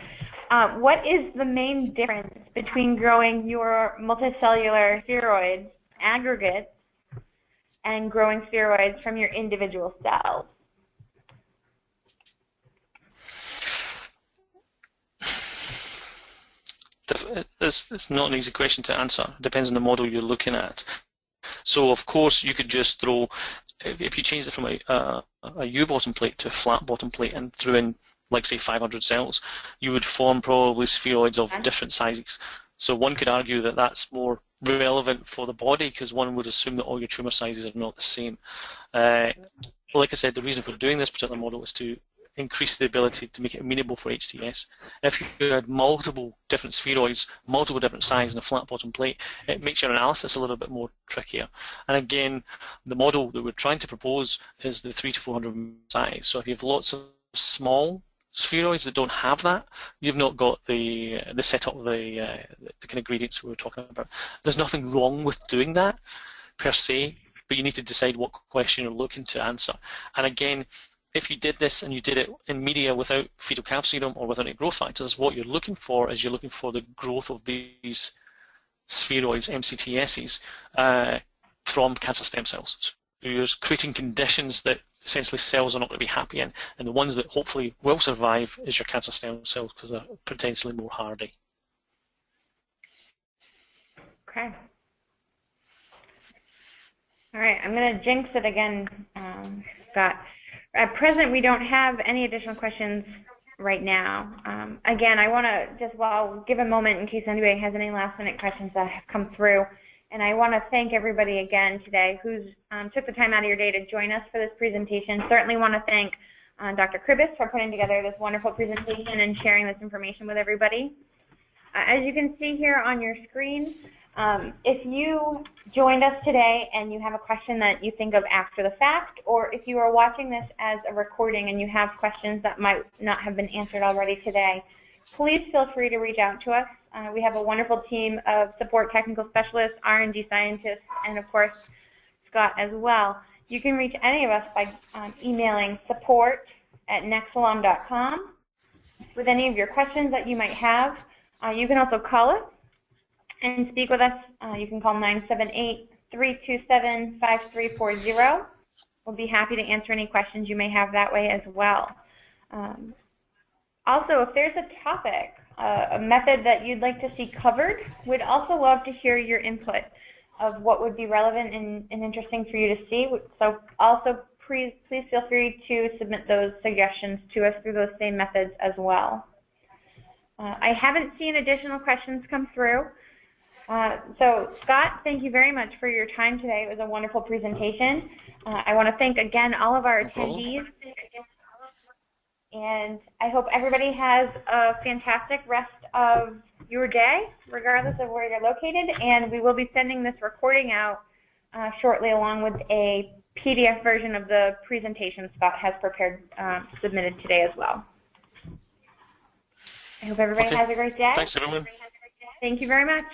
What is the main difference between growing your multicellular spheroids aggregates and growing spheroids from your individual cells? It's not an easy question to answer. It depends on the model you're looking at. So, of course, you could just throw, if you changed it from a U-bottom plate to a flat bottom plate and threw in, like, say, 500 cells, you would form probably spheroids of different sizes. So one could argue that that's more relevant for the body because one would assume that all your tumour sizes are not the same. Like I said, the reason for doing this particular model is to increase the ability to make it amenable for HTS. If you had multiple different spheroids, multiple different sizes in a flat bottom plate, it makes your analysis a little bit more trickier. And again, the model that we're trying to propose is the 300 to 400 size. So if you have lots of small spheroids that don't have that, you've not got the setup of the kind of gradients we were talking about. There's nothing wrong with doing that per se, but you need to decide what question you're looking to answer. And again, if you did this and you did it in media without fetal calf serum or without any growth factors, what you're looking for is you're looking for the growth of these spheroids, MCTSs, from cancer stem cells. So you're creating conditions that essentially cells are not going to be happy in, and the ones that hopefully will survive is your cancer stem cells because they're potentially more hardy. Okay. All right, I'm going to jinx it again, Scott. At present, we don't have any additional questions right now. Again, I want to just give a moment in case anybody has any last-minute questions that have come through. And I want to thank everybody again today who's took the time out of your day to join us for this presentation. Certainly want to thank Dr. Kribis for putting together this wonderful presentation and sharing this information with everybody. As you can see here on your screen, if you joined us today and you have a question that you think of after the fact, or if you are watching this as a recording and you have questions that might not have been answered already today, please feel free to reach out to us. We have a wonderful team of support technical specialists, R&D scientists, and of course, Scott as well. You can reach any of us by emailing support@nexcelom.com with any of your questions that you might have. You can also call us and speak with us. You can call 978-327-5340. We'll be happy to answer any questions you may have that way as well. Also, if there's a topic, a method that you'd like to see covered, we'd also love to hear your input of what would be relevant and interesting for you to see. So also please feel free to submit those suggestions to us through those same methods as well. I haven't seen additional questions come through. So Scott, thank you very much for your time today. It was a wonderful presentation. I want to thank again all of our attendees. And I hope everybody has a fantastic rest of your day, regardless of where you're located. And we will be sending this recording out shortly, along with a PDF version of the presentation Scott has prepared, submitted today as well. I hope everybody has a great day. Thanks, everyone. Thank you very much.